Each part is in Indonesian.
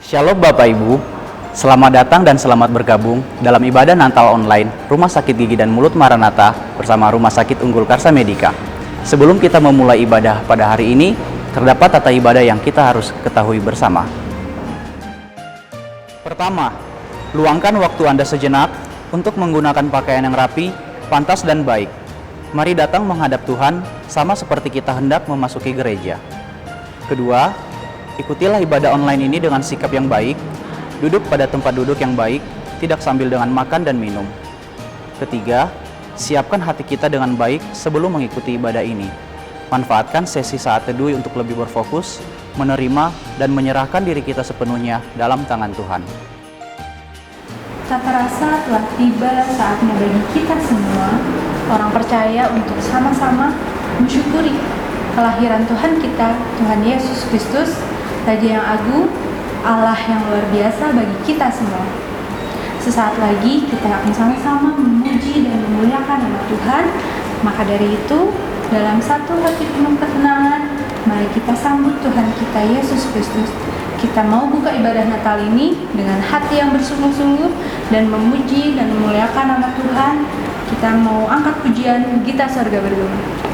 Shalom Bapak Ibu, selamat datang dan selamat bergabung dalam ibadah Natal online Rumah Sakit Gigi dan Mulut Maranatha bersama Rumah Sakit Unggul Karsa Medika. Sebelum kita memulai ibadah pada hari ini, terdapat tata ibadah yang kita harus ketahui bersama. Pertama, luangkan waktu Anda sejenak untuk menggunakan pakaian yang rapi, pantas dan baik. Mari datang menghadap Tuhan sama seperti kita hendak memasuki gereja. Kedua, ikutilah ibadah online ini dengan sikap yang baik, duduk pada tempat duduk yang baik, tidak sambil dengan makan dan minum. Ketiga, siapkan hati kita dengan baik sebelum mengikuti ibadah ini. Manfaatkan sesi saat teduh untuk lebih berfokus, menerima, dan menyerahkan diri kita sepenuhnya dalam tangan Tuhan. Tak terasa telah tiba saatnya bagi kita semua, orang percaya, untuk sama-sama mensyukuri kelahiran Tuhan kita, Tuhan Yesus Kristus, Raja yang agung, Allah yang luar biasa bagi kita semua. Sesaat lagi kita akan sama-sama memuji dan memuliakan nama Tuhan. Maka dari itu, dalam satu hati penuh ketenangan, mari kita sambut Tuhan kita Yesus Kristus. Kita mau buka ibadah Natal ini dengan hati yang bersungguh-sungguh dan memuji dan memuliakan nama Tuhan. Kita mau angkat pujian Gita Sorga Bergema.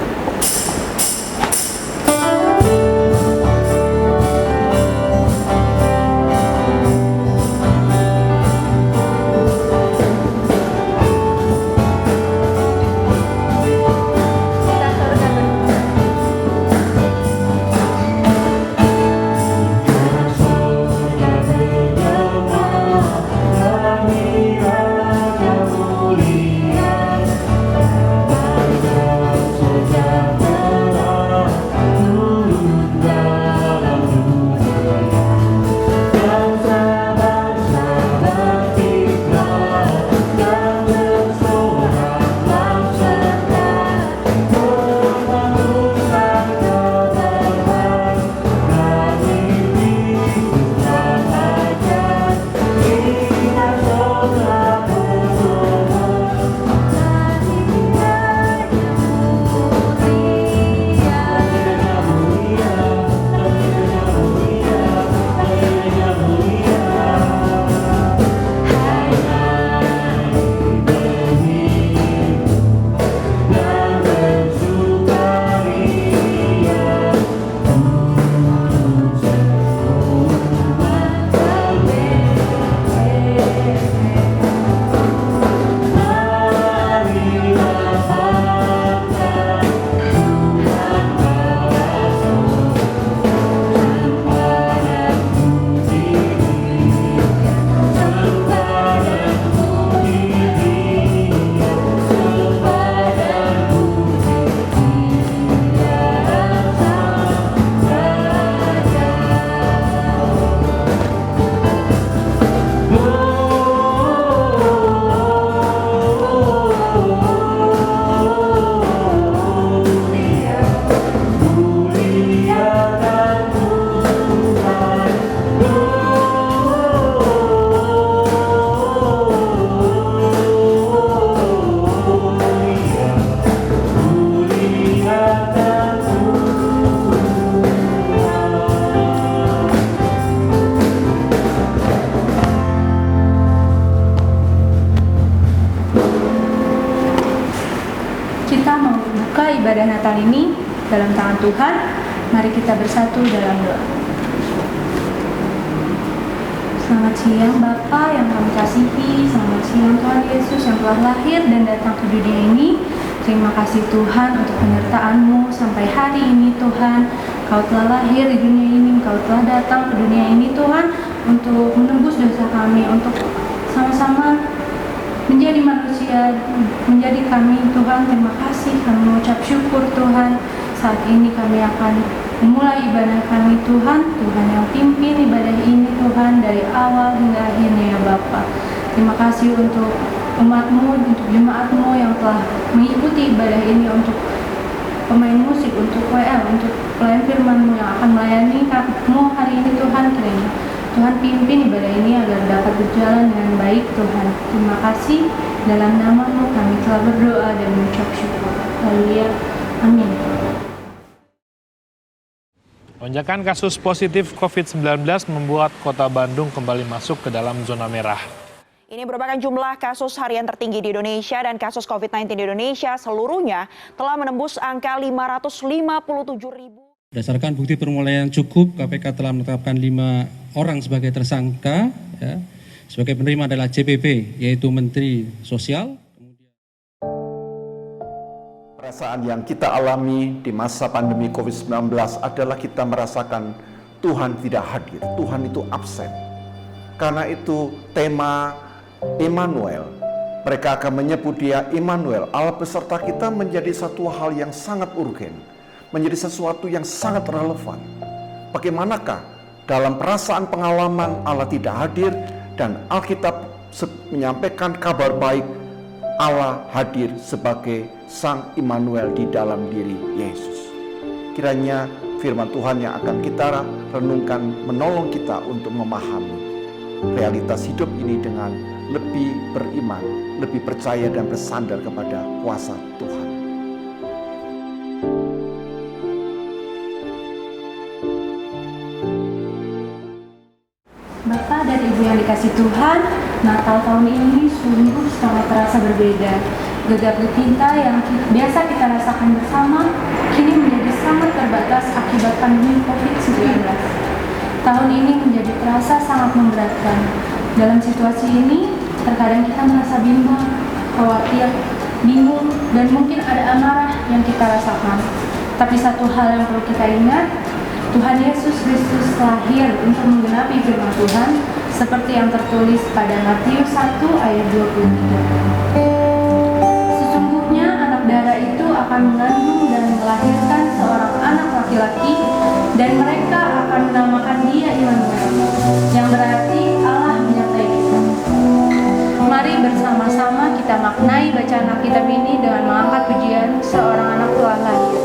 Ibadah Natal ini dalam tangan Tuhan. Mari kita bersatu dalam doa. Selamat siang Bapa yang kami kasihi, selamat siang Tuhan Yesus yang telah lahir dan datang ke dunia ini. Terima kasih Tuhan untuk penyertaan-Mu sampai hari ini Tuhan. Kau telah lahir di dunia ini, Kau telah datang ke dunia ini Tuhan untuk menebus dosa kami, untuk sama-sama menjadi manusia, menjadi kami Tuhan. Terima kasih, kami mengucap syukur Tuhan. Saat ini kami akan memulai ibadah kami Tuhan. Tuhan yang pimpin ibadah ini Tuhan dari awal hingga akhirnya ya Bapa. Terima kasih untuk umat-Mu, untuk jemaat-Mu yang telah mengikuti ibadah ini, untuk pemain musik, untuk WL, untuk pelayan firman-Mu yang akan melayani Mu hari ini Tuhan. Kiranya Tuhan pimpin ibadah ini agar dapat berjalan dengan baik Tuhan. Terima kasih, dalam nama-Mu kami telah berdoa dan mengucap syukur. Haleluya. Amin. Lonjakan kasus positif COVID-19 membuat kota Bandung kembali masuk ke dalam zona merah. Ini merupakan jumlah kasus harian tertinggi di Indonesia dan kasus COVID-19 di Indonesia seluruhnya telah menembus angka 557.000. Berdasarkan bukti permulaan yang cukup, KPK telah menetapkan 5 orang sebagai tersangka. Sebagai penerima adalah CPP, yaitu Menteri Sosial. Perasaan yang kita alami di masa pandemi COVID-19 adalah kita merasakan Tuhan tidak hadir, Tuhan itu absen. Karena itu tema Immanuel, mereka akan menyebut dia Immanuel, Allah beserta kita, menjadi satu hal yang sangat urgen, menjadi sesuatu yang sangat relevan. Bagaimanakah dalam perasaan pengalaman Allah tidak hadir dan Alkitab menyampaikan kabar baik Allah hadir sebagai Sang Immanuel di dalam diri Yesus. Kiranya firman Tuhan yang akan kita renungkan menolong kita untuk memahami realitas hidup ini dengan lebih beriman, lebih percaya dan bersandar kepada kuasa Tuhan. Bapak dan Ibu yang dikasih Tuhan, Natal tahun ini sungguh sangat terasa berbeda. Gegap gempita yang biasa kita rasakan bersama, kini menjadi sangat terbatas akibat pandemi COVID-19. Tahun ini menjadi terasa sangat memberatkan. Dalam situasi ini, terkadang kita merasa bimbang, khawatir, bingung, dan mungkin ada amarah yang kita rasakan. Tapi satu hal yang perlu kita ingat, Tuhan Yesus Kristus lahir untuk menggenapi firman Tuhan seperti yang tertulis pada Matius 1 ayat 23. Sesungguhnya anak darah itu akan mengandung dan melahirkan seorang anak laki-laki, dan mereka akan menamakan dia Immanuel, yang berarti Allah menyertai kita. Mari bersama-sama kita maknai bacaan Alkitab ini dengan mengangkat pujian seorang anak telah lahir.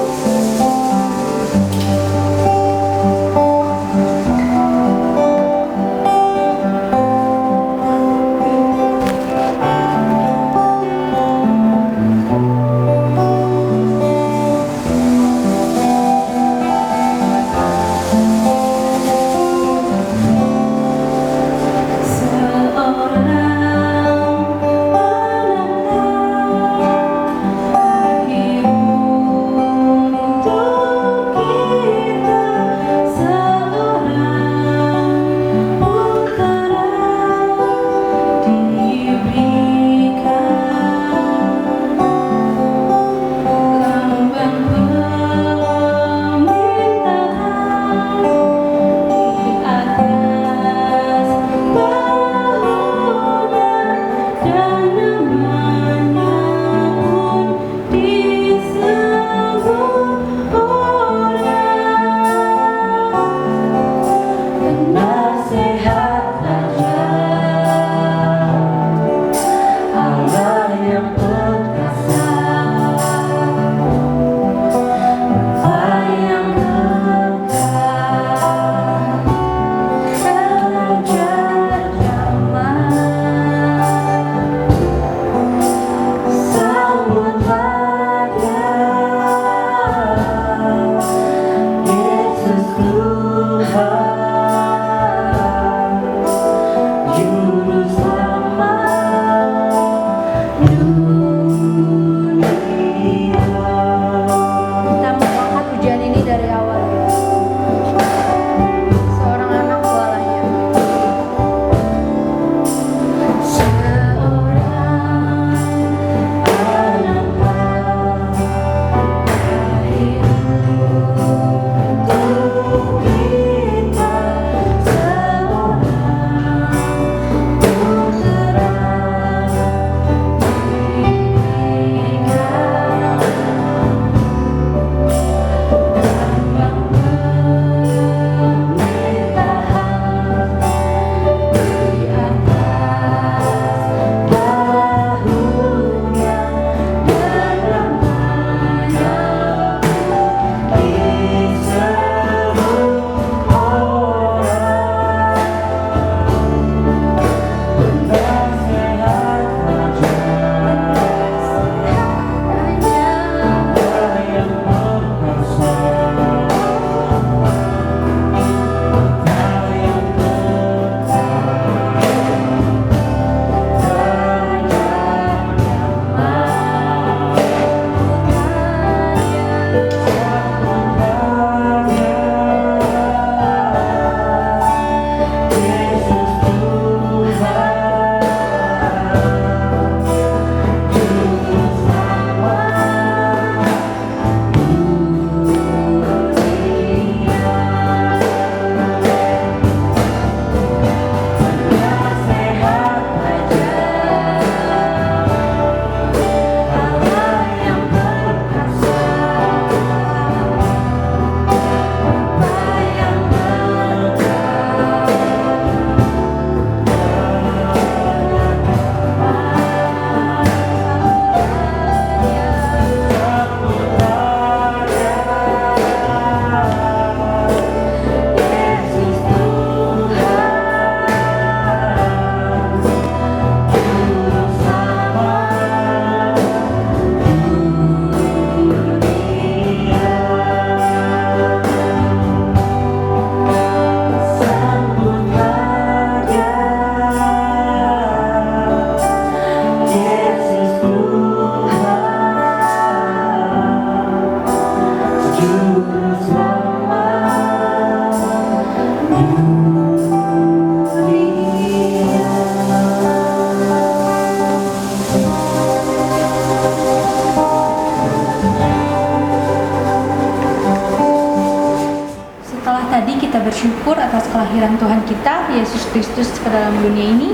kelahiran Tuhan kita, Yesus Kristus, ke dalam dunia ini.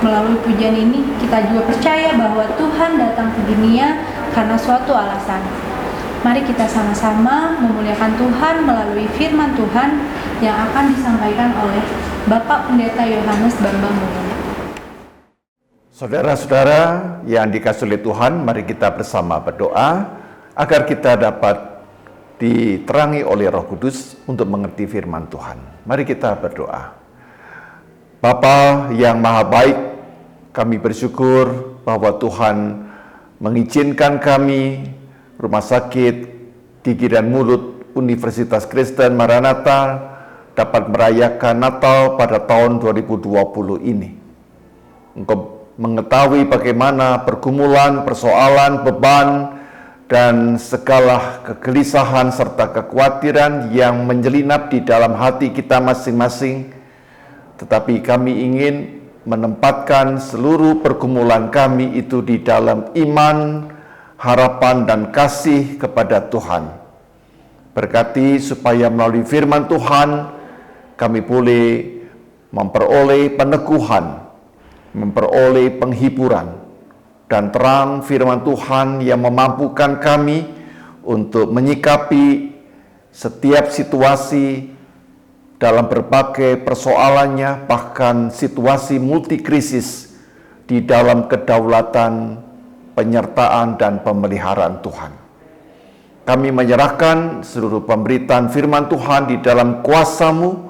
Melalui pujian ini, kita juga percaya bahwa Tuhan datang ke dunia karena suatu alasan. Mari kita sama-sama memuliakan Tuhan melalui firman Tuhan yang akan disampaikan oleh Bapak Pendeta Yohanes Bambang Mulyono. Saudara-saudara yang dikasihi oleh Tuhan, mari kita bersama berdoa agar kita dapat diterangi oleh Roh Kudus untuk mengerti firman Tuhan. Mari kita berdoa. Bapa yang Maha Baik, kami bersyukur bahwa Tuhan mengizinkan kami, Rumah Sakit Gigi dan Mulut Universitas Kristen Maranatha, dapat merayakan Natal pada tahun 2020 ini. Engkau mengetahui bagaimana pergumulan, persoalan, beban, dan segala kegelisahan serta kekhawatiran yang menyelinap di dalam hati kita masing-masing. Tetapi kami ingin menempatkan seluruh pergumulan kami itu di dalam iman, harapan, dan kasih kepada Tuhan. Berkati supaya melalui firman Tuhan, kami boleh memperoleh peneguhan, memperoleh penghiburan, dan terang firman Tuhan yang memampukan kami untuk menyikapi setiap situasi dalam berbagai persoalannya, bahkan situasi multikrisis di dalam kedaulatan, penyertaan, dan pemeliharaan Tuhan. Kami menyerahkan seluruh pemberitaan firman Tuhan di dalam kuasa-Mu.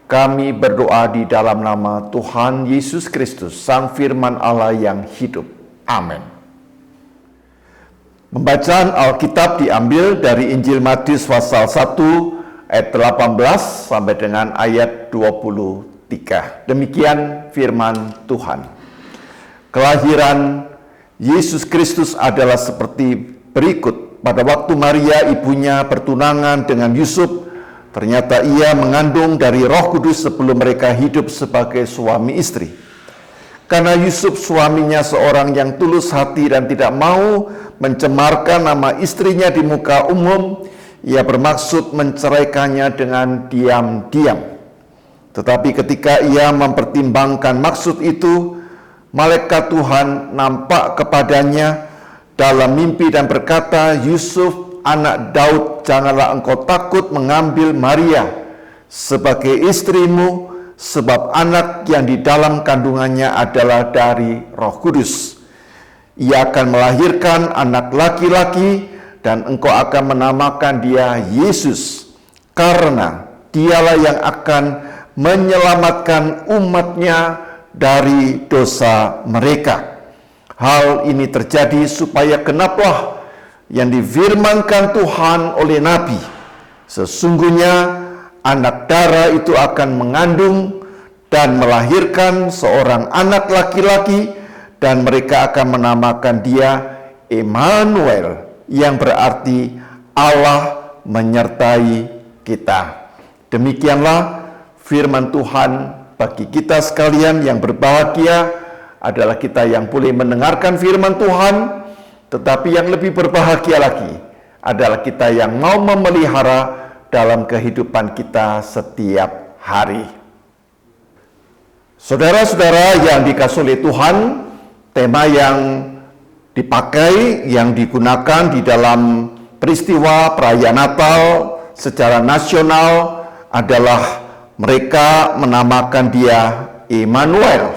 Kami berdoa di dalam nama Tuhan Yesus Kristus, Sang Firman Allah yang hidup. Amin. Pembacaan Alkitab diambil dari Injil Matius pasal 1 ayat 18 sampai dengan ayat 23. Demikian firman Tuhan. Kelahiran Yesus Kristus adalah seperti berikut. Pada waktu Maria ibunya bertunangan dengan Yusuf, ternyata ia mengandung dari Roh Kudus sebelum mereka hidup sebagai suami istri. Karena Yusuf suaminya seorang yang tulus hati dan tidak mau mencemarkan nama istrinya di muka umum, ia bermaksud menceraikannya dengan diam-diam. Tetapi ketika ia mempertimbangkan maksud itu, malaikat Tuhan nampak kepadanya dalam mimpi dan berkata, "Yusuf, anak Daud, janganlah engkau takut mengambil Maria sebagai istrimu, sebab anak yang di dalam kandungannya adalah dari Roh Kudus. Ia akan melahirkan anak laki-laki dan engkau akan menamakan dia Yesus, karena dialah yang akan menyelamatkan umatnya dari dosa mereka. Hal ini terjadi supaya genaplah yang difirmankan Tuhan oleh Nabi. Sesungguhnya anak dara itu akan mengandung dan melahirkan seorang anak laki-laki, dan mereka akan menamakan dia Immanuel, yang berarti Allah menyertai kita." Demikianlah firman Tuhan bagi kita sekalian. Yang berbahagia adalah kita yang boleh mendengarkan firman Tuhan, tetapi yang lebih berbahagia lagi adalah kita yang mau memelihara dalam kehidupan kita setiap hari. Saudara-saudara yang dikasihi oleh Tuhan, tema yang dipakai, yang digunakan di dalam peristiwa perayaan Natal secara nasional adalah mereka menamakan dia Immanuel.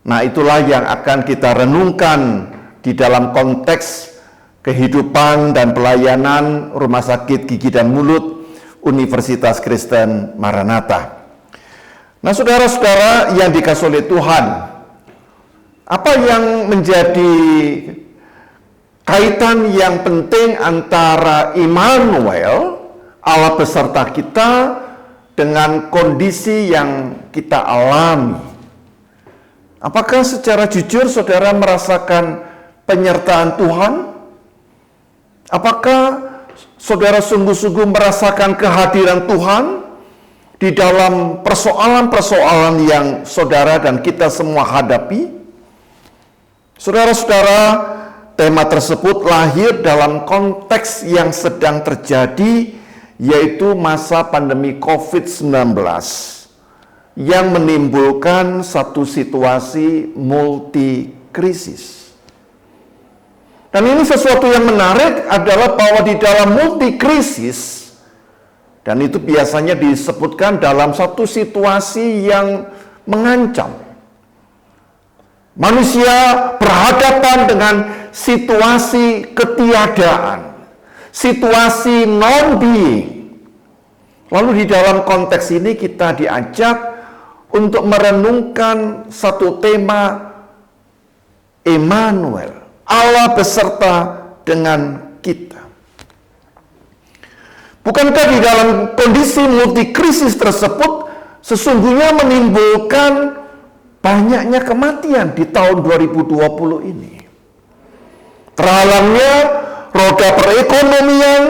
Nah, itulah yang akan kita renungkan di dalam konteks kehidupan dan pelayanan Rumah Sakit Gigi dan Mulut Universitas Kristen Maranatha. Nah, saudara-saudara yang dikasihi oleh Tuhan, apa yang menjadi kaitan yang penting antara Immanuel, Allah beserta kita, dengan kondisi yang kita alami? Apakah secara jujur saudara merasakan penyertaan Tuhan? Apakah saudara sungguh-sungguh merasakan kehadiran Tuhan di dalam persoalan-persoalan yang saudara dan kita semua hadapi? Saudara-saudara, tema tersebut lahir dalam konteks yang sedang terjadi, yaitu masa pandemi COVID-19 yang menimbulkan satu situasi multi-krisis. Dan ini sesuatu yang menarik adalah bahwa di dalam multi-krisis, dan itu biasanya disebutkan dalam satu situasi yang mengancam, manusia berhadapan dengan situasi ketiadaan, situasi non-being. Lalu di dalam konteks ini kita diajak untuk merenungkan satu tema Immanuel, Allah beserta dengan kita. Bukankah di dalam kondisi multikrisis tersebut sesungguhnya menimbulkan banyaknya kematian di tahun 2020 ini? Terhalangnya roda perekonomian,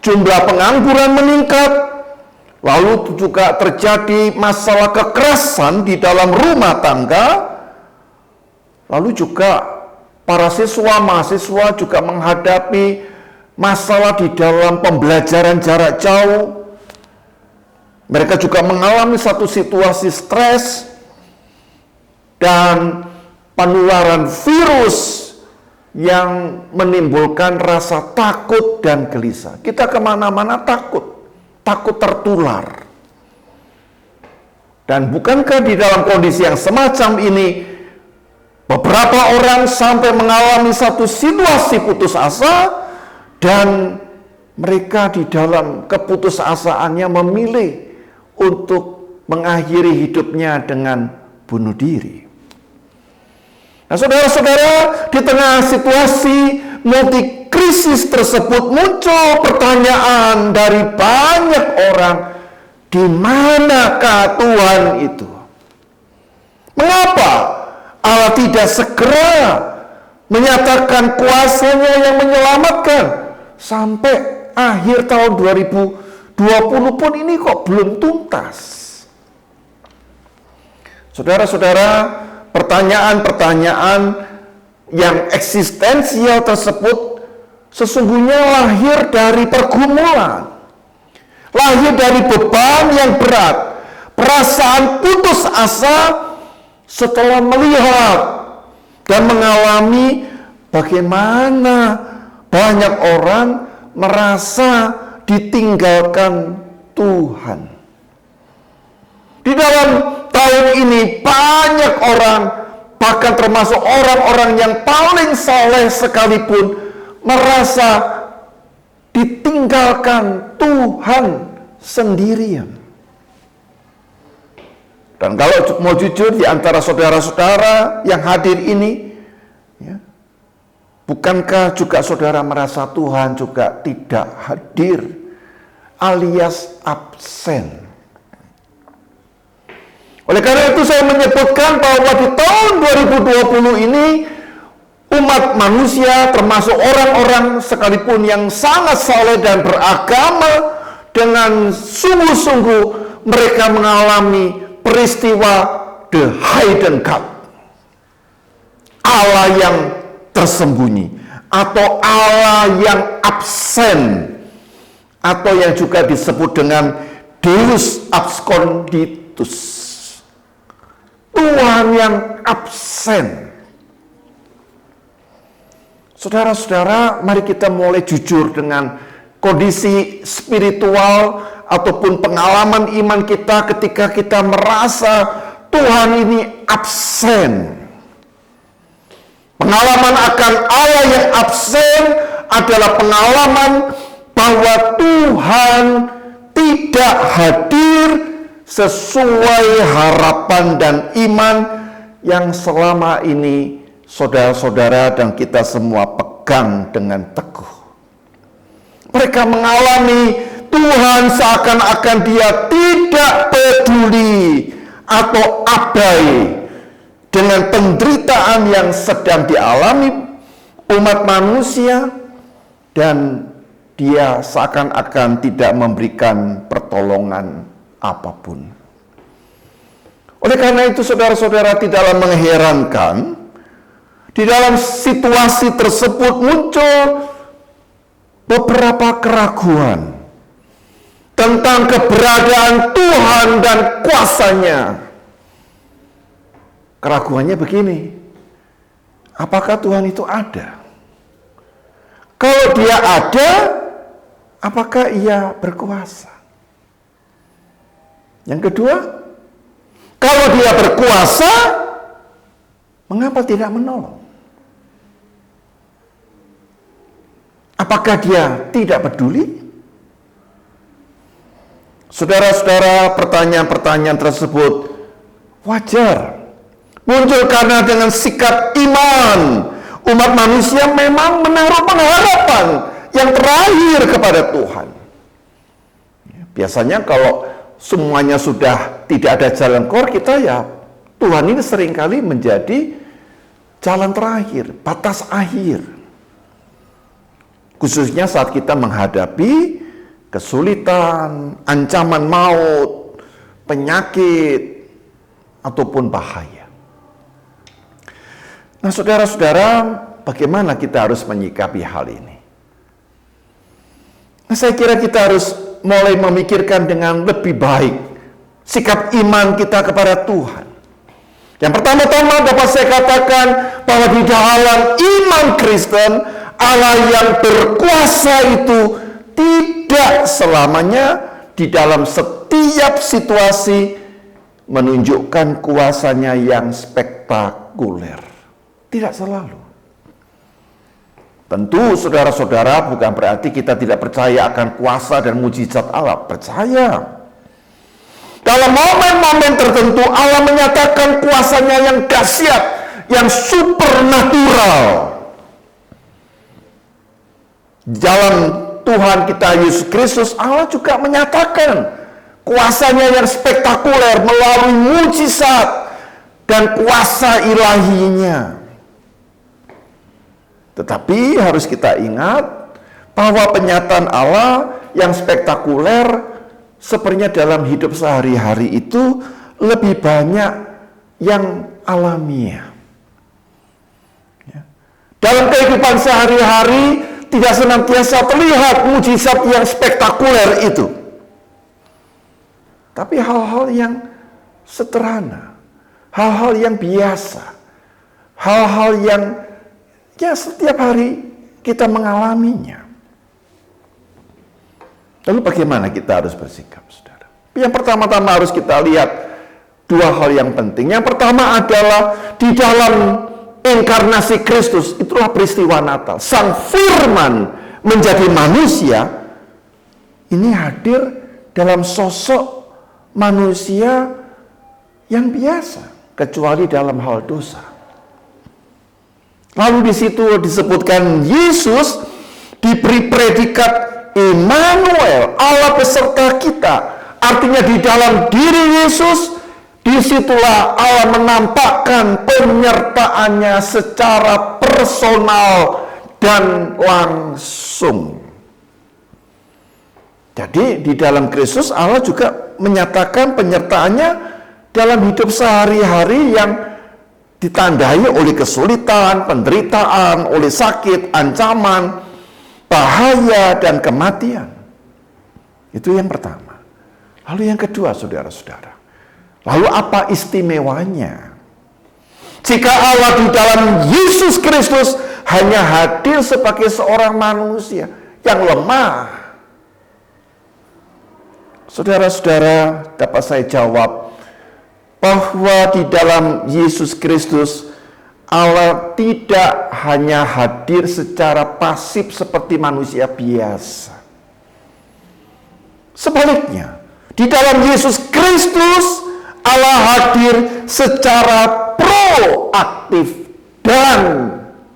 jumlah pengangguran meningkat, lalu juga terjadi masalah kekerasan di dalam rumah tangga, lalu juga para siswa, mahasiswa juga menghadapi masalah di dalam pembelajaran jarak jauh. Mereka juga mengalami satu situasi stres dan penularan virus yang menimbulkan rasa takut dan gelisah. Kita kemana-mana takut tertular. Dan bukankah di dalam kondisi yang semacam ini, beberapa orang sampai mengalami satu situasi putus asa, dan mereka di dalam keputusasaannya memilih untuk mengakhiri hidupnya dengan bunuh diri. Nah, saudara-saudara, di tengah situasi multikrisis tersebut muncul pertanyaan dari banyak orang, di manakah Tuhan itu? Mengapa Allah tidak segera menyatakan kuasanya yang menyelamatkan? Sampai akhir tahun 2020 pun ini kok belum tuntas. Saudara-saudara, pertanyaan-pertanyaan yang eksistensial tersebut sesungguhnya lahir dari pergumulan, lahir dari beban yang berat, perasaan putus asa setelah melihat dan mengalami bagaimana banyak orang merasa ditinggalkan Tuhan. Di dalam tahun ini banyak orang, bahkan termasuk orang-orang yang paling saleh sekalipun, merasa ditinggalkan Tuhan sendirian. Dan kalau mau jujur, di antara saudara-saudara yang hadir ini, ya, bukankah juga saudara merasa Tuhan juga tidak hadir alias absen? Oleh karena itu saya menyebutkan bahwa di tahun 2020 ini umat manusia termasuk orang-orang sekalipun yang sangat saleh dan beragama, dengan sungguh-sungguh mereka mengalami peristiwa the hidden God, Allah yang tersembunyi, atau Allah yang absen, atau yang juga disebut dengan Deus absconditus, Tuhan yang absen. Saudara-saudara, mari kita mulai jujur dengan kondisi spiritual ataupun pengalaman iman kita ketika kita merasa Tuhan ini absen. Pengalaman akan Allah yang absen adalah pengalaman bahwa Tuhan tidak hadir sesuai harapan dan iman yang selama ini saudara-saudara dan kita semua pegang dengan teguh. Mereka mengalami Tuhan seakan-akan Dia tidak peduli atau abai dengan penderitaan yang sedang dialami umat manusia, dan Dia seakan-akan tidak memberikan pertolongan apapun. Oleh karena itu saudara-saudara, tidaklah mengherankan di dalam situasi tersebut muncul beberapa keraguan, tentang keberadaan Tuhan dan kuasanya. Keraguannya begini, apakah Tuhan itu ada? Kalau dia ada, apakah ia berkuasa? Yang kedua, kalau dia berkuasa, mengapa tidak menolong? Apakah dia tidak peduli? Saudara-saudara, pertanyaan-pertanyaan tersebut wajar. Muncul karena dengan sikap iman, umat manusia memang menaruh pengharapan yang terakhir kepada Tuhan. Biasanya kalau semuanya sudah tidak ada jalan keluar, kita ya Tuhan ini seringkali menjadi jalan terakhir, batas akhir. Khususnya saat kita menghadapi kesulitan, ancaman maut, penyakit, ataupun bahaya. Nah, saudara-saudara, bagaimana kita harus menyikapi hal ini? Nah, saya kira kita harus mulai memikirkan dengan lebih baik sikap iman kita kepada Tuhan. Yang pertama-tama dapat saya katakan bahwa di dalam iman Kristen, Allah yang berkuasa itu tidak selamanya di dalam setiap situasi menunjukkan kuasanya yang spektakuler. Tidak selalu. Tentu saudara-saudara, bukan berarti kita tidak percaya akan kuasa dan mujizat Allah. Percaya. Dalam momen-momen tertentu Allah menyatakan kuasanya yang dahsyat, yang supernatural. Dalam Tuhan kita Yesus Kristus, Allah juga menyatakan kuasanya yang spektakuler melalui mujizat dan kuasa ilahinya. Tetapi harus kita ingat bahwa penyataan Allah yang spektakuler sepertinya dalam hidup sehari-hari itu lebih banyak yang alamiah. Dalam kehidupan sehari-hari tidak senantiasa terlihat mujizat yang spektakuler itu. Tapi hal-hal yang sederhana, hal-hal yang biasa, hal-hal yang ya setiap hari kita mengalaminya. Lalu bagaimana kita harus bersikap, saudara? Yang pertama-tama harus kita lihat dua hal yang penting. Yang pertama adalah di dalam inkarnasi Kristus, itulah peristiwa Natal. Sang Firman menjadi manusia, ini hadir dalam sosok manusia yang biasa, kecuali dalam hal dosa. Lalu di situ disebutkan Yesus diberi predikat Immanuel, Allah beserta kita. Artinya di dalam diri Yesus, disitulah Allah menampakkan penyertaannya secara personal dan langsung. Jadi di dalam Kristus Allah juga menyatakan penyertaannya dalam hidup sehari-hari yang ditandai oleh kesulitan, penderitaan, oleh sakit, ancaman, bahaya, dan kematian. Itu yang pertama. Lalu yang kedua, saudara-saudara. Lalu apa istimewanya? Jika Allah di dalam Yesus Kristus hanya hadir sebagai seorang manusia yang lemah. Saudara-saudara, dapat saya jawab bahwa di dalam Yesus Kristus Allah tidak hanya hadir secara pasif seperti manusia biasa. Sebaliknya, di dalam Yesus Kristus Allah hadir secara proaktif dan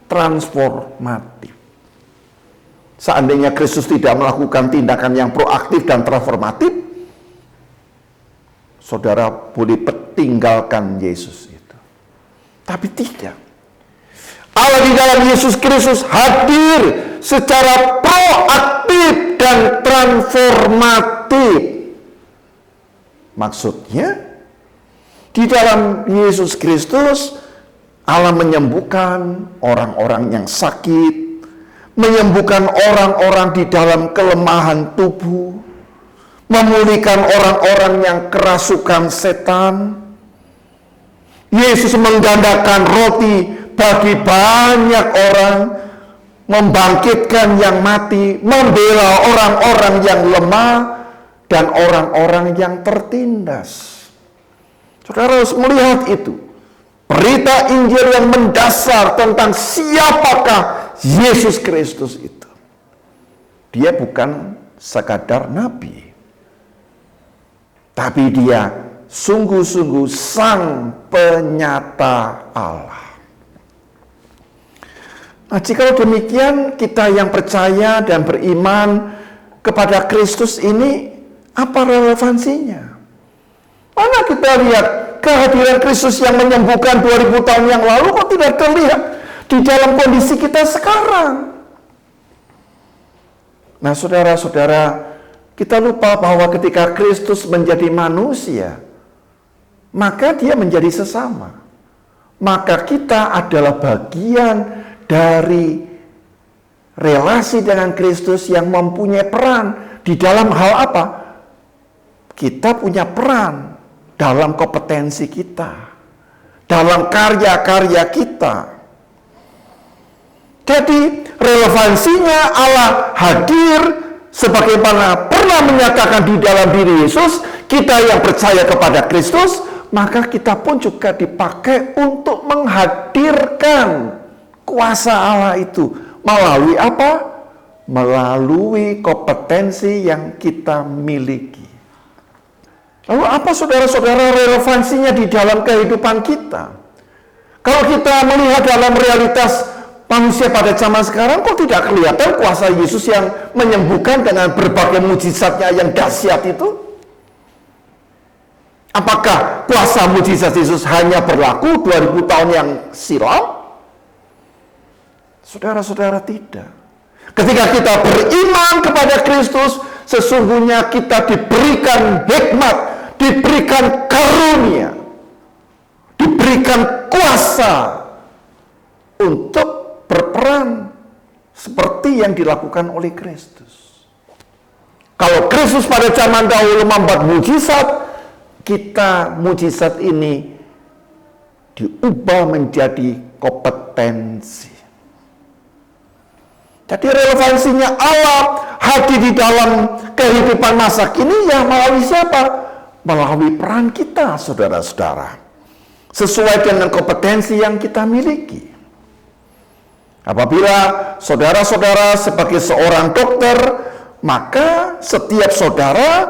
transformatif. Seandainya Kristus tidak melakukan tindakan yang proaktif dan transformatif, saudara boleh tinggalkan Yesus itu. Tapi tidak. Allah di dalam Yesus Kristus hadir secara proaktif dan transformatif. Maksudnya, di dalam Yesus Kristus, Allah menyembuhkan orang-orang yang sakit, menyembuhkan orang-orang di dalam kelemahan tubuh, memulihkan orang-orang yang kerasukan setan. Yesus menggandakan roti bagi banyak orang, membangkitkan yang mati, membela orang-orang yang lemah, dan orang-orang yang tertindas. Saudara harus melihat itu. Berita Injil yang mendasar tentang siapakah Yesus Kristus itu. Dia bukan sekadar nabi, tapi dia sungguh-sungguh sang penyata Allah. Nah, jika demikian, kita yang percaya dan beriman kepada Kristus ini, apa relevansinya? Mana kita lihat kehadiran Kristus yang menyembuhkan 2000 tahun yang lalu kok tidak terlihat di dalam kondisi kita sekarang? Nah, saudara-saudara, kita lupa bahwa ketika Kristus menjadi manusia, maka dia menjadi sesama. Maka kita adalah bagian dari relasi dengan Kristus yang mempunyai peran di dalam hal apa? Kita punya peran dalam kompetensi kita, dalam karya-karya kita. Jadi relevansinya Allah hadir sebagaimana pernah menyatakan di dalam diri Yesus, kita yang percaya kepada Kristus, maka kita pun juga dipakai untuk menghadirkan kuasa Allah itu. Melalui apa? Melalui kompetensi yang kita miliki. Lalu apa saudara-saudara relevansinya di dalam kehidupan kita? Kalau kita melihat dalam realitas manusia pada zaman sekarang, kok tidak kelihatan kuasa Yesus yang menyembuhkan dengan berbagai mujizatnya yang dahsyat itu? Apakah kuasa mujizat Yesus hanya berlaku 2000 tahun yang silam? Saudara-saudara, tidak. Ketika kita beriman kepada Kristus, sesungguhnya kita diberikan hikmat, diberikan karunia, diberikan kuasa untuk berperan seperti yang dilakukan oleh Kristus. Kalau Kristus pada zaman dahulu membuat mujizat, kita mujizat ini diubah menjadi kompetensi. Jadi relevansinya Allah hadir di dalam kehidupan masa kini ya melalui siapa? Melalui peran kita, saudara-saudara. Sesuai dengan kompetensi yang kita miliki. Apabila saudara-saudara sebagai seorang dokter, maka setiap saudara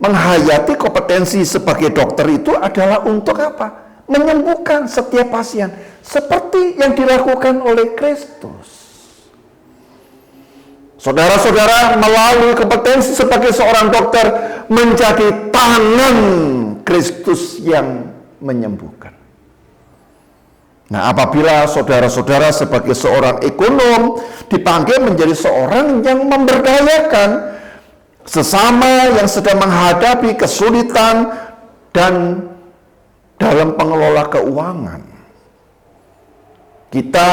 menghayati kompetensi sebagai dokter itu adalah untuk apa? Menyembuhkan setiap pasien. Seperti yang dilakukan oleh Kristus. Saudara-saudara melalui kompetensi sebagai seorang dokter menjadi tangan Kristus yang menyembuhkan. Nah, apabila saudara-saudara sebagai seorang ekonom dipanggil menjadi seorang yang memberdayakan sesama yang sedang menghadapi kesulitan dan dalam pengelola keuangan. Kita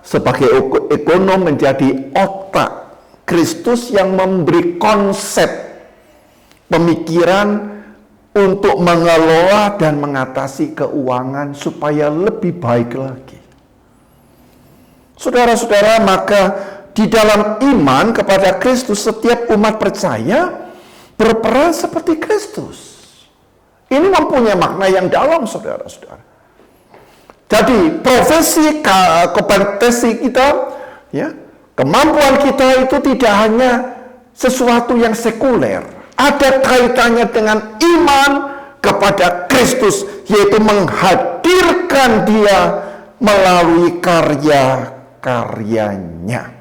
sebagai ekonom menjadi otak Kristus yang memberi konsep pemikiran untuk mengelola dan mengatasi keuangan supaya lebih baik lagi. Saudara-saudara, maka di dalam iman kepada Kristus setiap umat percaya berperan seperti Kristus. Ini mempunyai makna yang dalam, saudara-saudara. Jadi profesi kompetensi kita, ya, kemampuan kita itu tidak hanya sesuatu yang sekuler. Ada kaitannya dengan iman kepada Kristus, yaitu menghadirkan Dia melalui karya-karyanya.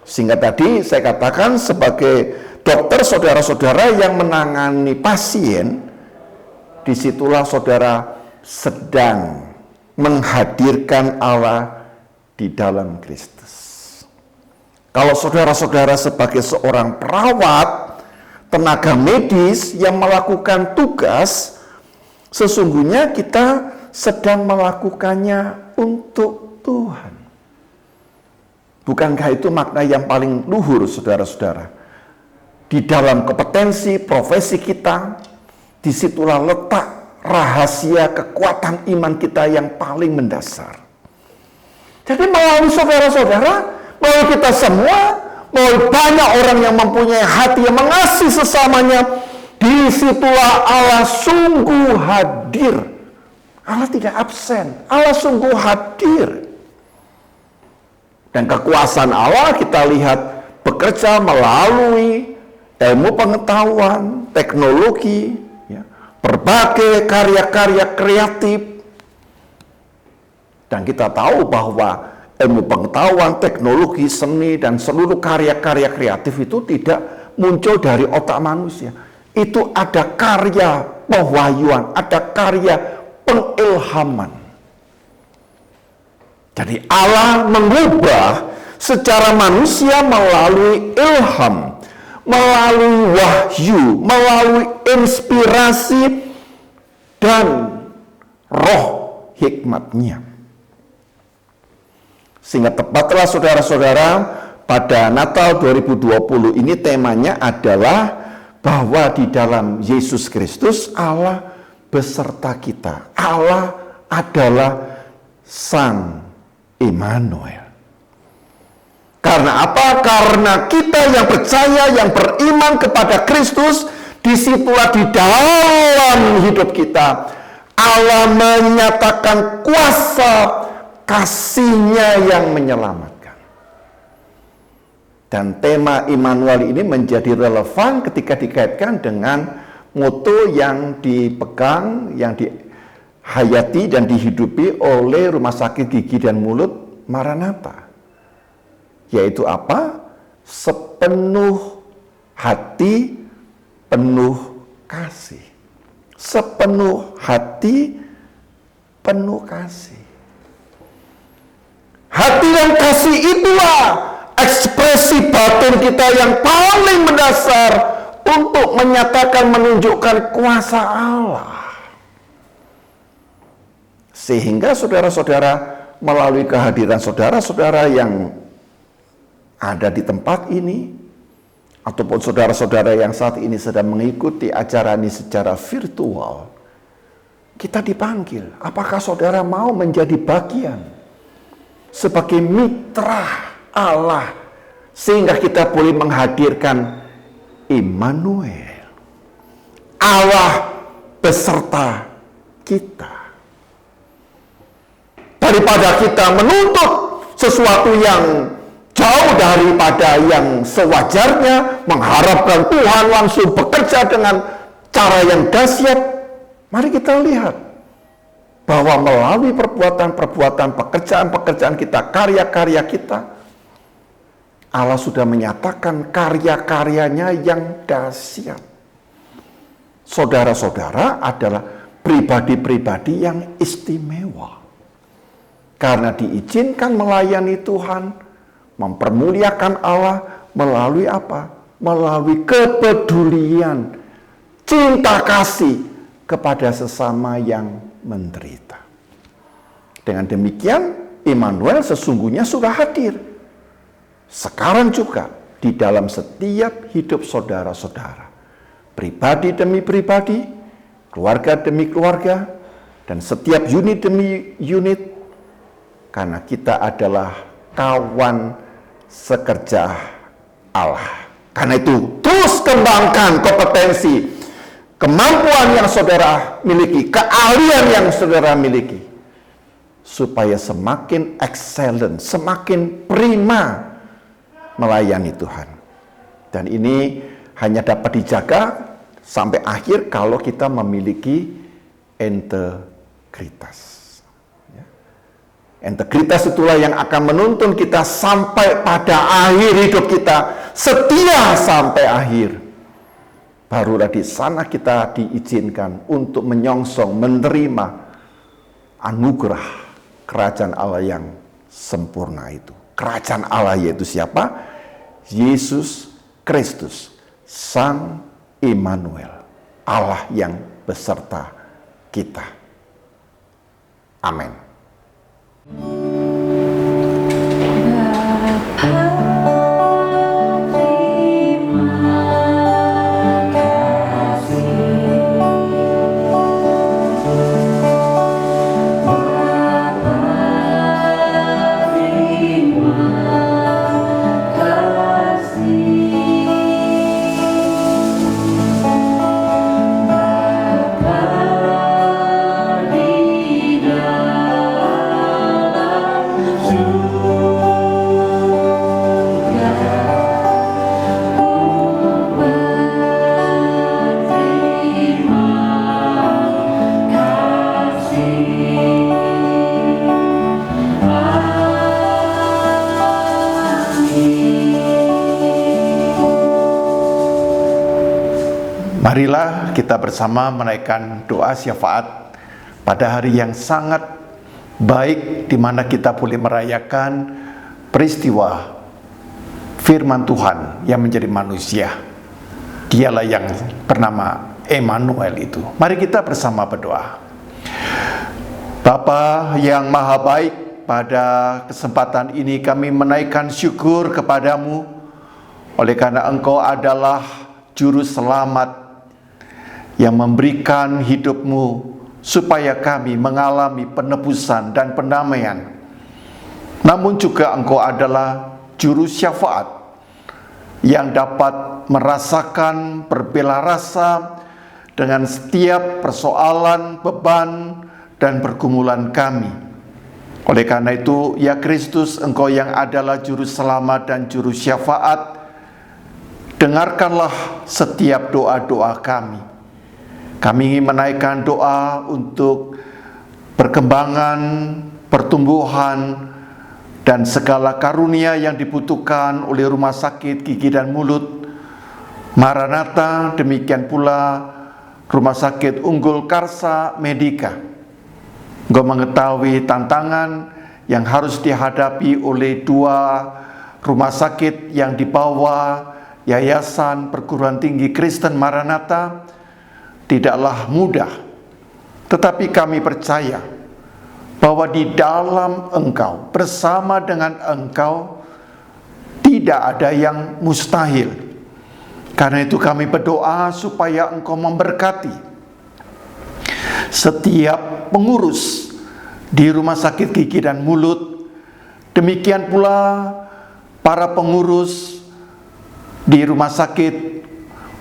Sehingga tadi saya katakan sebagai dokter, saudara-saudara yang menangani pasien, disitulah saudara sedang menghadirkan Allah di dalam Kristus. Kalau saudara-saudara sebagai seorang perawat, tenaga medis yang melakukan tugas, sesungguhnya kita sedang melakukannya untuk Tuhan. Bukankah itu makna yang paling luhur, saudara-saudara? di dalam kompetensi profesi kita, disitulah letak rahasia kekuatan iman kita yang paling mendasar. Jadi melalui saudara-saudara, melalui kita semua, melalui banyak orang yang mempunyai hati yang mengasihi sesamanya, disitulah Allah sungguh hadir. Allah tidak absen, Allah sungguh hadir. Dan kekuasaan Allah kita lihat bekerja melalui ilmu pengetahuan, teknologi, ya, berbagai karya-karya kreatif. Dan kita tahu bahwa ilmu pengetahuan, teknologi, seni, dan seluruh karya-karya kreatif itu tidak muncul dari otak manusia. Itu ada karya pewahyuan, ada karya pengilhaman. Jadi Allah mengubah secara manusia melalui ilham, melalui wahyu, melalui inspirasi dan roh hikmatnya. Sehingga tepatlah saudara-saudara, pada Natal 2020 ini temanya adalah bahwa di dalam Yesus Kristus Allah beserta kita. Allah adalah Sang Immanuel. Karena apa? Karena kita yang percaya, yang beriman kepada Kristus, disitulah di dalam hidup kita Allah menyatakan kuasa kasih-Nya yang menyelamatkan. Dan tema Immanuel ini menjadi relevan ketika dikaitkan dengan moto yang dipegang, yang dihayati dan dihidupi oleh Rumah Sakit Gigi dan Mulut Maranatha. Yaitu apa? Sepenuh hati, penuh kasih. Sepenuh hati, penuh kasih. Hati dan kasih itulah ekspresi batin kita yang paling mendasar untuk menyatakan, menunjukkan kuasa Allah. Sehingga saudara-saudara, melalui kehadiran saudara-saudara yang ada di tempat ini, ataupun saudara-saudara yang saat ini sedang mengikuti acara ini secara virtual, kita dipanggil. Apakah saudara mau menjadi bagian sebagai mitra Allah, sehingga kita boleh menghadirkan Immanuel, Allah beserta kita. Daripada kita menuntut sesuatu yang jauh daripada yang sewajarnya, mengharapkan Tuhan langsung bekerja dengan cara yang dahsyat, mari kita lihat bahwa melalui perbuatan-perbuatan, pekerjaan-pekerjaan kita, karya-karya kita, Allah sudah menyatakan karya-karyanya yang dahsyat. Saudara-saudara adalah pribadi-pribadi yang istimewa. Karena diizinkan melayani Tuhan, mempermuliakan Allah melalui apa? Melalui kepedulian, cinta kasih kepada sesama yang menderita. Dengan demikian, Immanuel sesungguhnya sudah hadir. Sekarang juga di dalam setiap hidup saudara-saudara. Pribadi demi pribadi, keluarga demi keluarga, dan setiap unit demi unit. Karena kita adalah kawan sekerja Allah. Karena itu, terus kembangkan kompetensi, kemampuan yang saudara miliki, keahlian yang saudara miliki, supaya semakin excellent, semakin prima melayani Tuhan. Dan ini hanya dapat dijaga sampai akhir kalau kita memiliki integritas. Integritas itulah yang akan menuntun kita sampai pada akhir hidup kita, setia sampai akhir. Barulah di sana kita diizinkan untuk menyongsong, menerima anugerah kerajaan Allah yang sempurna itu. Kerajaan Allah yaitu siapa? Yesus Kristus, Sang Immanuel, Allah yang beserta kita. Amin. Bapa, terima Marilah kita bersama menaikkan doa syafaat pada hari yang sangat baik di mana kita boleh merayakan peristiwa firman Tuhan yang menjadi manusia. Dialah yang bernama Emmanuel itu. Mari kita bersama berdoa. Bapa yang maha baik, pada kesempatan ini kami menaikkan syukur kepadamu oleh karena Engkau adalah juru selamat yang memberikan hidupmu supaya kami mengalami penebusan dan pendamaian. Namun juga Engkau adalah juru syafaat yang dapat merasakan berbela rasa dengan setiap persoalan, beban, dan pergumulan kami. Oleh karena itu, ya Kristus, Engkau yang adalah juru selamat dan juru syafaat, dengarkanlah setiap doa-doa kami. Kami ingin menaikkan doa untuk perkembangan, pertumbuhan, dan segala karunia yang dibutuhkan oleh Rumah Sakit Gigi dan Mulut Maranatha, demikian pula Rumah Sakit Unggul Karsa Medika. Engkau mengetahui tantangan yang harus dihadapi oleh dua rumah sakit yang di bawah Yayasan Perguruan Tinggi Kristen Maranatha. Tidaklah mudah, tetapi kami percaya bahwa di dalam Engkau, bersama dengan Engkau, tidak ada yang mustahil. Karena itu kami berdoa supaya Engkau memberkati setiap pengurus di Rumah Sakit Gigi dan Mulut, demikian pula para pengurus di Rumah Sakit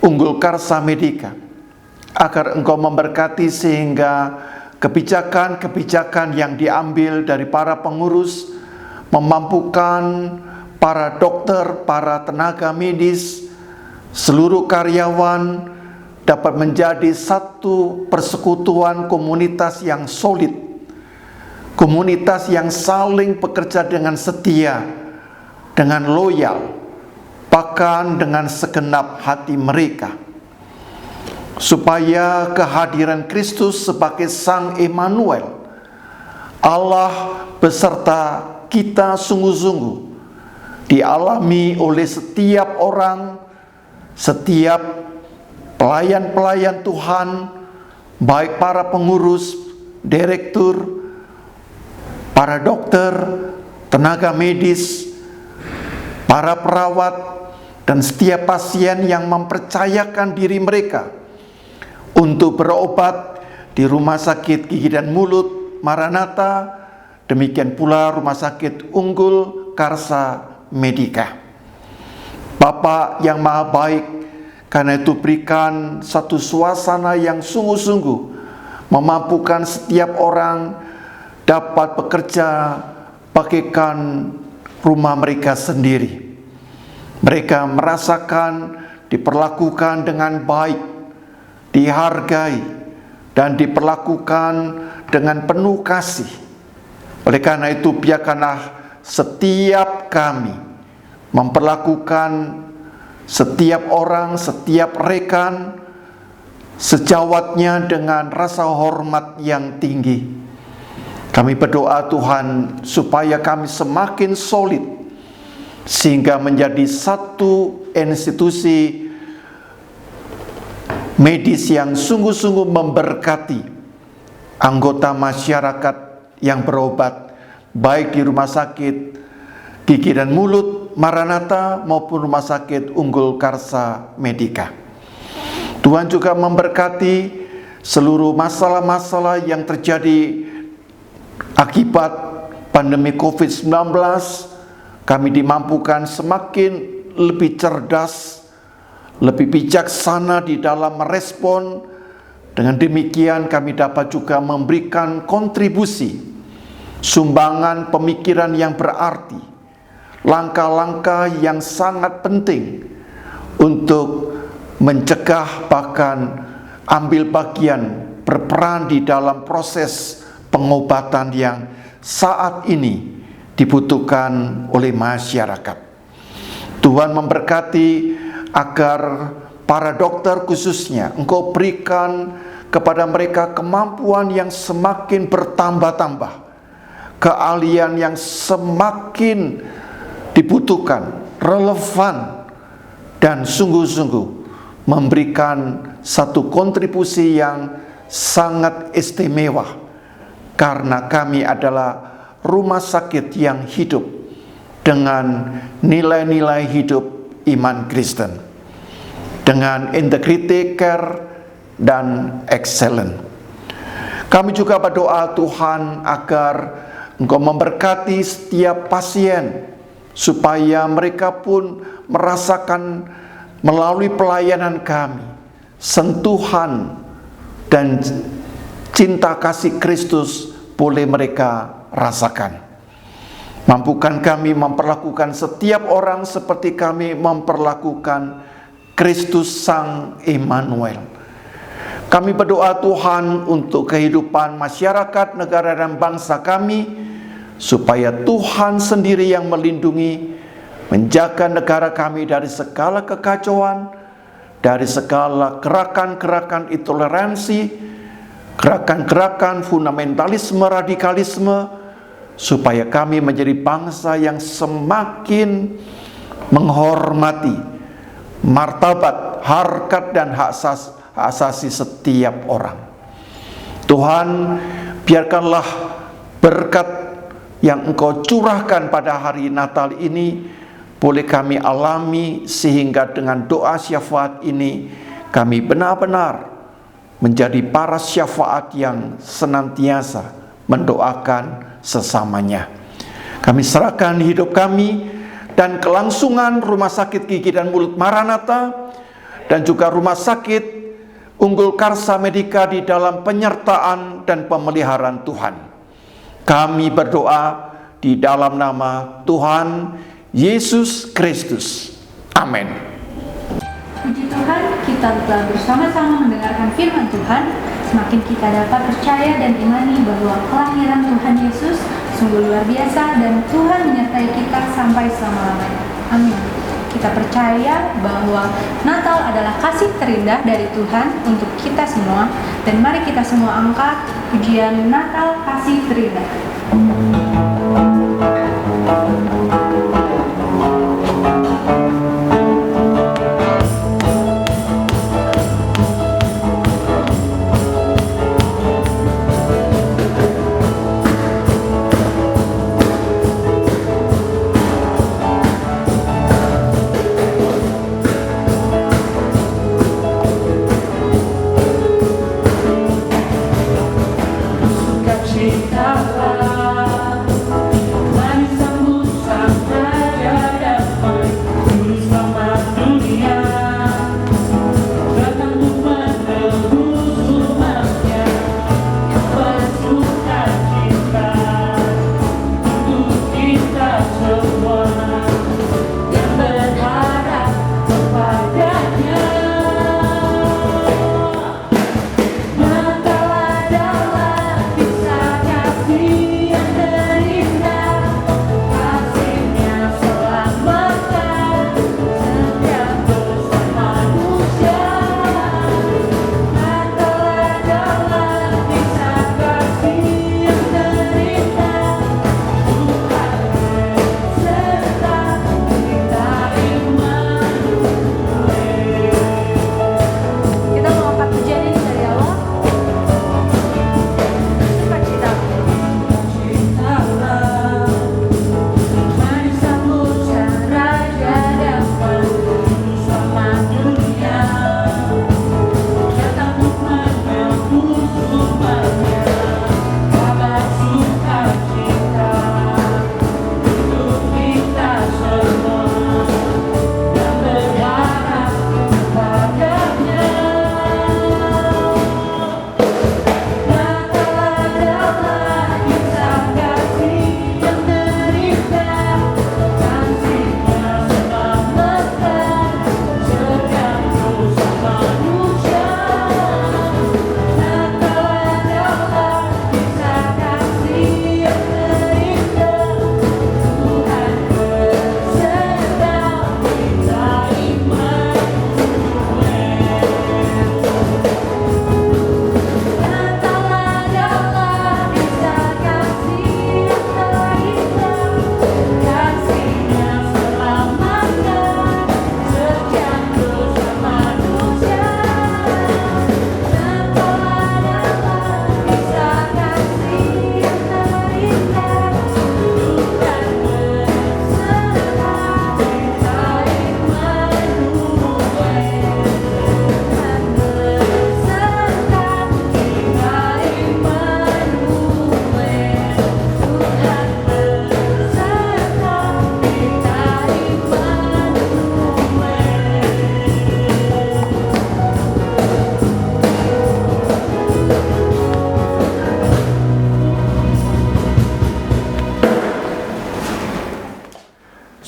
Unggul Karsa Medika, agar Engkau memberkati sehingga kebijakan-kebijakan yang diambil dari para pengurus memampukan para dokter, para tenaga medis, seluruh karyawan dapat menjadi satu persekutuan komunitas yang solid, komunitas yang saling bekerja dengan setia, dengan loyal, bahkan dengan segenap hati mereka, supaya kehadiran Kristus sebagai Sang Emmanuel, Allah beserta kita, sungguh-sungguh dialami oleh setiap orang, setiap pelayan-pelayan Tuhan, baik para pengurus, direktur, para dokter, tenaga medis, para perawat, dan setiap pasien yang mempercayakan diri mereka untuk berobat di Rumah Sakit Gigi dan Mulut Maranatha, demikian pula Rumah Sakit Unggul Karsa Medika. Bapa yang maha baik, karena itu berikan satu suasana yang sungguh-sungguh memampukan setiap orang dapat bekerja bagaikan rumah mereka sendiri. Mereka merasakan diperlakukan dengan baik, dihargai, dan diperlakukan dengan penuh kasih. Oleh karena itu, biarkanlah setiap kami memperlakukan setiap orang, setiap rekan sejawatnya dengan rasa hormat yang tinggi. Kami berdoa Tuhan supaya kami semakin solid sehingga menjadi satu institusi medis yang sungguh-sungguh memberkati anggota masyarakat yang berobat, baik di Rumah Sakit Gigi dan Mulut Maranatha maupun Rumah Sakit Unggul Karsa Medika. Tuhan juga memberkati seluruh masalah-masalah yang terjadi akibat pandemi COVID-19. Kami dimampukan semakin lebih cerdas, lebih bijaksana di dalam merespon. Dengan demikian kami dapat juga memberikan kontribusi, sumbangan pemikiran yang berarti, langkah-langkah yang sangat penting untuk mencegah, bahkan ambil bagian, berperan di dalam proses pengobatan yang saat ini dibutuhkan oleh masyarakat. Tuhan memberkati agar para dokter khususnya, Engkau berikan kepada mereka kemampuan yang semakin bertambah-tambah, keahlian yang semakin dibutuhkan, relevan, dan sungguh-sungguh memberikan satu kontribusi yang sangat istimewa, karena kami adalah rumah sakit yang hidup dengan nilai-nilai hidup iman Kristen, dengan integrity, care, dan excellent. Kami juga berdoa Tuhan agar Engkau memberkati setiap pasien, supaya mereka pun merasakan melalui pelayanan kami sentuhan dan cinta kasih Kristus boleh mereka rasakan. Mampukan kami memperlakukan setiap orang seperti kami memperlakukan Kristus Sang Immanuel. Kami berdoa Tuhan untuk kehidupan masyarakat, negara, dan bangsa kami, supaya Tuhan sendiri yang melindungi, menjaga negara kami dari segala kekacauan, dari segala gerakan-gerakan intoleransi, gerakan-gerakan fundamentalisme, radikalisme, supaya kami menjadi bangsa yang semakin menghormati martabat, harkat, dan hak asasi setiap orang. Tuhan, biarkanlah berkat yang Engkau curahkan pada hari Natal ini boleh kami alami, sehingga dengan doa syafaat ini kami benar-benar menjadi para syafaat yang senantiasa mendoakan sesamanya. Kami serahkan hidup kami dan kelangsungan Rumah Sakit Gigi dan Mulut Maranatha dan juga Rumah Sakit Unggul Karsa Medika di dalam penyertaan dan pemeliharaan Tuhan. Kami berdoa di dalam nama Tuhan Yesus Kristus. Amin. Puji Tuhan, kita telah bersama-sama mendengarkan firman Tuhan. Semakin kita dapat percaya dan imani bahwa kelahiran Tuhan Yesus sungguh luar biasa dan Tuhan menyertai kita sampai selama-lamanya. Amin. Kita percaya bahwa Natal adalah kasih terindah dari Tuhan untuk kita semua, dan mari kita semua angkat pujian Natal kasih terindah. Natal adalah kisah kasih.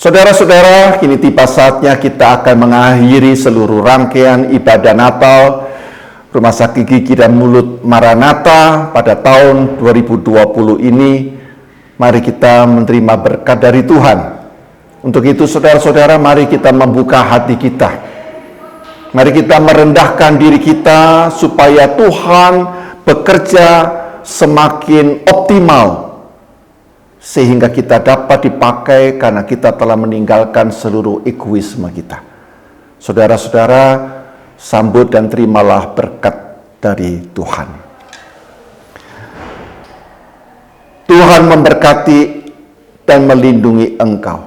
Saudara-saudara, kini tiba saatnya kita akan mengakhiri seluruh rangkaian ibadah Natal Rumah Sakit Gigi dan Mulut Maranatha pada tahun 2020 ini. Mari kita menerima berkat dari Tuhan. Untuk itu saudara-saudara, mari kita membuka hati kita. Mari kita merendahkan diri kita supaya Tuhan bekerja semakin optimal, sehingga kita dapat dipakai karena kita telah meninggalkan seluruh egoisme kita. Saudara-saudara, sambut dan terimalah berkat dari Tuhan. Tuhan memberkati dan melindungi engkau.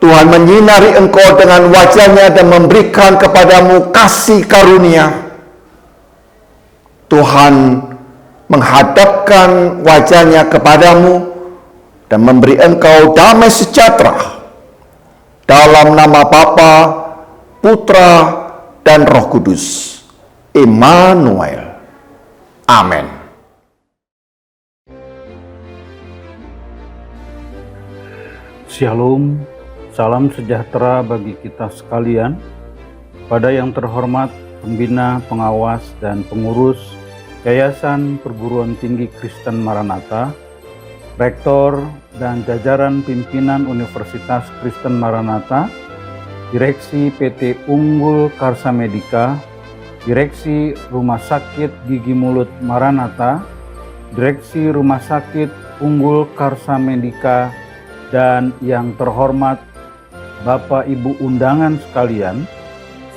Tuhan menyinari engkau dengan wajah-Nya dan memberikan kepadamu kasih karunia. Tuhan menghadapkan wajah-Nya kepadamu dan memberi engkau damai sejahtera. Dalam nama Bapa, Putra, dan Roh Kudus. Immanuel. Amin. Shalom, salam sejahtera bagi kita sekalian. Pada yang terhormat Pembina, Pengawas, dan Pengurus Yayasan Perguruan Tinggi Kristen Maranatha, Rektor dan jajaran pimpinan Universitas Kristen Maranatha, Direksi PT Unggul Karsa Medika, Direksi Rumah Sakit Gigi Mulut Maranatha, Direksi Rumah Sakit Unggul Karsa Medika, dan yang terhormat Bapak Ibu undangan sekalian,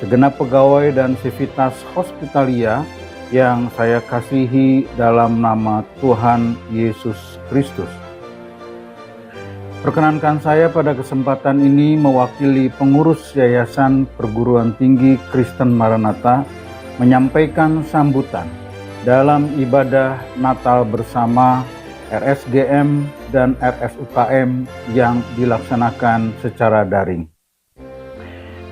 segenap pegawai dan sivitas Hospitalia yang saya kasihi dalam nama Tuhan Yesus Kristus. Perkenankan saya pada kesempatan ini mewakili pengurus Yayasan Perguruan Tinggi Kristen Maranatha menyampaikan sambutan dalam ibadah Natal bersama RSGM dan RSUKM yang dilaksanakan secara daring.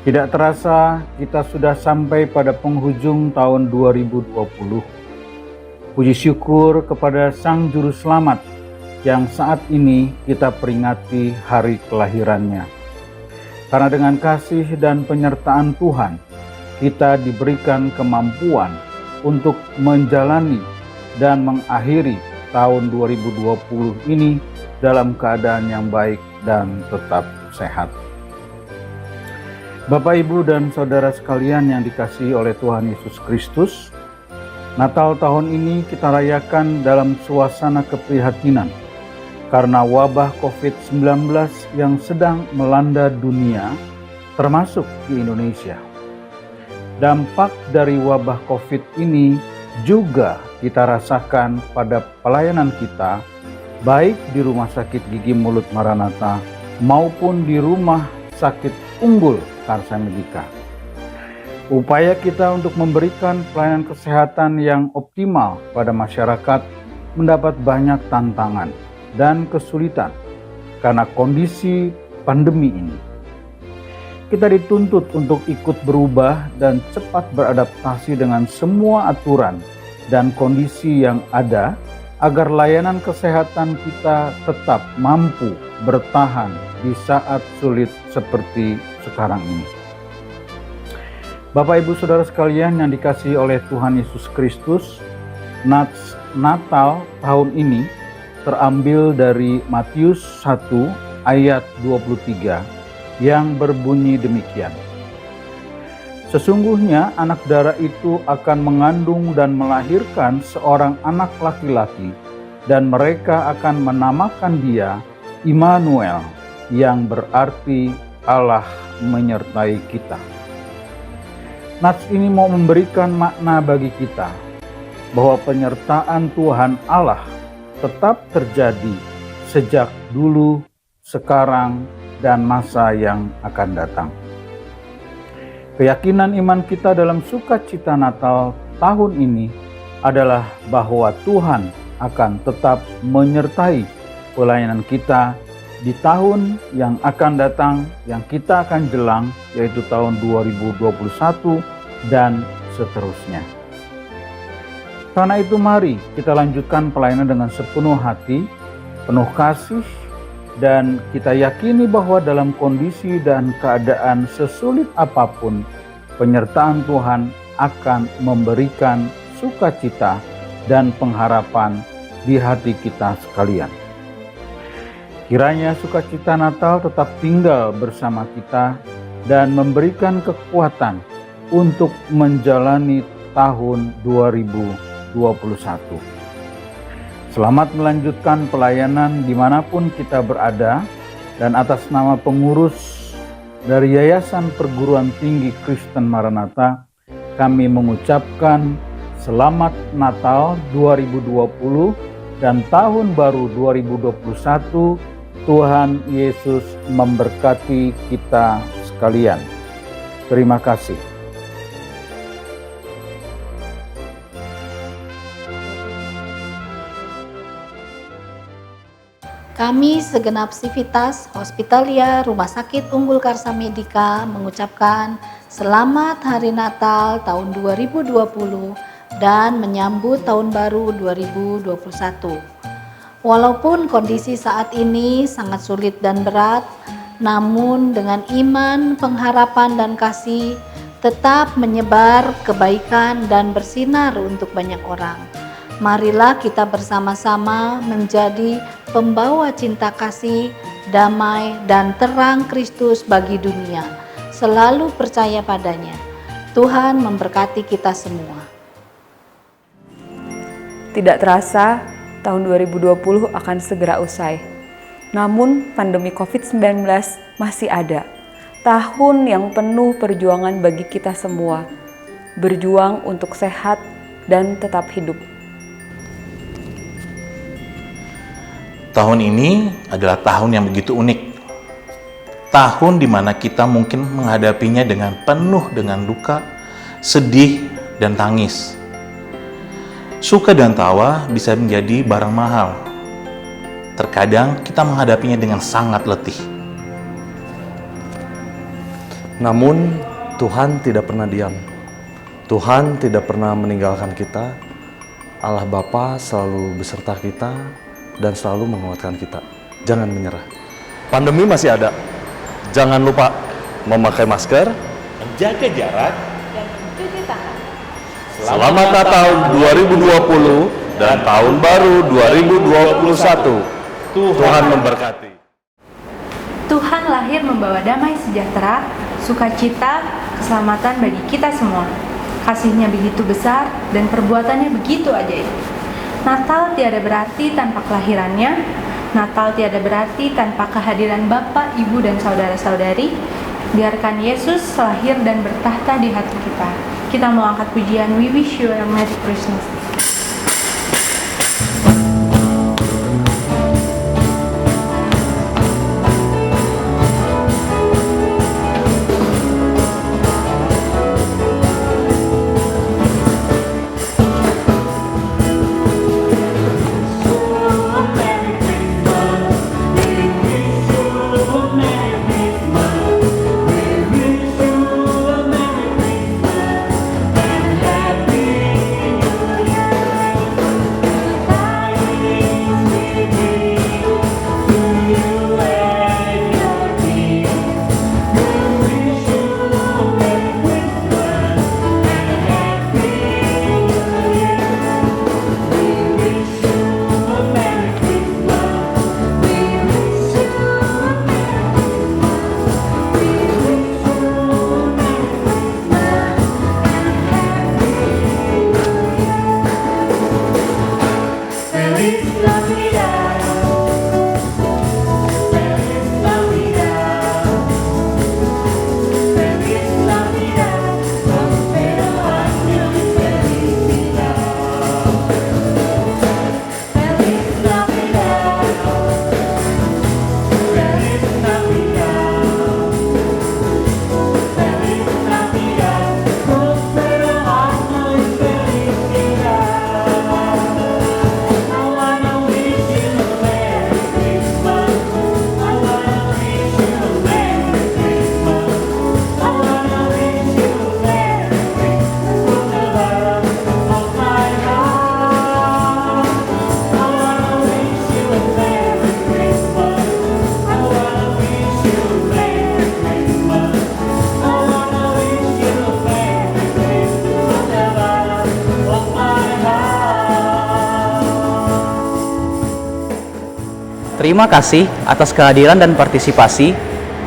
Tidak terasa kita sudah sampai pada penghujung tahun 2020. Puji syukur kepada Sang Juru Selamat yang saat ini kita peringati hari kelahirannya. Karena dengan kasih dan penyertaan Tuhan, kita diberikan kemampuan untuk menjalani dan mengakhiri tahun 2020 ini dalam keadaan yang baik dan tetap sehat. Bapak, Ibu, dan Saudara sekalian yang dikasihi oleh Tuhan Yesus Kristus, Natal tahun ini kita rayakan dalam suasana keprihatinan karena wabah COVID-19 yang sedang melanda dunia, termasuk di Indonesia. Dampak dari wabah COVID ini juga kita rasakan pada pelayanan kita, baik di Rumah Sakit Gigi Mulut Maranatha maupun di Rumah Sakit Unggul Karsa Medika. Upaya kita untuk memberikan pelayanan kesehatan yang optimal pada masyarakat mendapat banyak tantangan dan kesulitan karena kondisi pandemi ini. Kita dituntut untuk ikut berubah dan cepat beradaptasi dengan semua aturan dan kondisi yang ada agar layanan kesehatan kita tetap mampu bertahan di saat sulit seperti sekarang ini. Bapak, Ibu, Saudara sekalian yang dikasihi oleh Tuhan Yesus Kristus, Natal tahun ini terambil dari Matius 1 ayat 23 yang berbunyi demikian. Sesungguhnya anak darah itu akan mengandung dan melahirkan seorang anak laki-laki, dan mereka akan menamakan dia Immanuel, yang berarti Allah menyertai kita. Nats ini mau memberikan makna bagi kita bahwa penyertaan Tuhan Allah tetap terjadi sejak dulu, sekarang, dan masa yang akan datang. Keyakinan iman kita dalam sukacita Natal tahun ini adalah bahwa Tuhan akan tetap menyertai pelayanan kita di tahun yang akan datang, yang kita akan jelang, yaitu tahun 2021 dan seterusnya. Karena itu mari kita lanjutkan pelayanan dengan sepenuh hati, penuh kasih, dan kita yakini bahwa dalam kondisi dan keadaan sesulit apapun, penyertaan Tuhan akan memberikan sukacita dan pengharapan di hati kita sekalian. Kiranya sukacita Natal tetap tinggal bersama kita dan memberikan kekuatan untuk menjalani tahun 2021. Selamat melanjutkan pelayanan dimanapun kita berada, dan atas nama pengurus dari Yayasan Perguruan Tinggi Kristen Maranatha, kami mengucapkan Selamat Natal 2020 dan Tahun Baru 2021. Tuhan Yesus memberkati kita sekalian. Terima kasih. Kami segenap Sivitas Hospitalia Rumah Sakit Unggul Karsa Medika mengucapkan Selamat Hari Natal tahun 2020 dan menyambut Tahun Baru 2021. Walaupun kondisi saat ini sangat sulit dan berat, namun dengan iman, pengharapan, dan kasih tetap menyebar kebaikan dan bersinar untuk banyak orang. Marilah kita bersama-sama menjadi pembawa cinta kasih, damai, dan terang Kristus bagi dunia. Selalu percaya padanya. Tuhan memberkati kita semua. Tidak terasa, tahun 2020 akan segera usai. Namun, pandemi COVID-19 masih ada. Tahun yang penuh perjuangan bagi kita semua. Berjuang untuk sehat dan tetap hidup. Tahun ini adalah tahun yang begitu unik. Tahun di mana kita mungkin menghadapinya dengan penuh dengan duka, sedih, dan tangis. Suka dan tawa bisa menjadi barang mahal. Terkadang kita menghadapinya dengan sangat letih. Namun Tuhan tidak pernah diam. Tuhan tidak pernah meninggalkan kita. Allah Bapa selalu beserta kita dan selalu menguatkan kita. Jangan menyerah. Pandemi masih ada. Jangan lupa memakai masker, Menjaga jarak, Dan mencuci tangan. Selamat Natal 2020 dan Tahun Baru 2021. Tuhan memberkati. Tuhan lahir membawa damai sejahtera, sukacita, keselamatan bagi kita semua. Kasih-Nya begitu besar dan perbuatannya begitu ajaib. Natal tiada berarti tanpa kelahirannya. Natal tiada berarti tanpa kehadiran Bapa, Ibu, dan saudara-saudari. Biarkan Yesus lahir dan bertahta di hati kita. Kita mau angkat pujian We Wish You a Merry Christmas. Terima kasih atas kehadiran dan partisipasi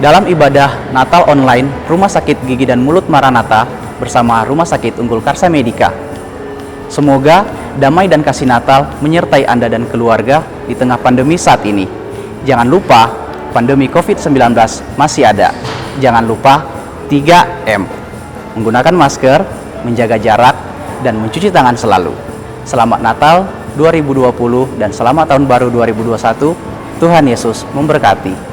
dalam ibadah Natal online Rumah Sakit Gigi dan Mulut Maranatha bersama Rumah Sakit Unggul Karsa Medika. Semoga damai dan kasih Natal menyertai Anda dan keluarga di tengah pandemi saat ini. Jangan lupa, pandemi COVID-19 masih ada. Jangan lupa 3M. Menggunakan masker, menjaga jarak, dan mencuci tangan selalu. Selamat Natal 2020 dan selamat Tahun Baru 2021. Tuhan Yesus memberkati.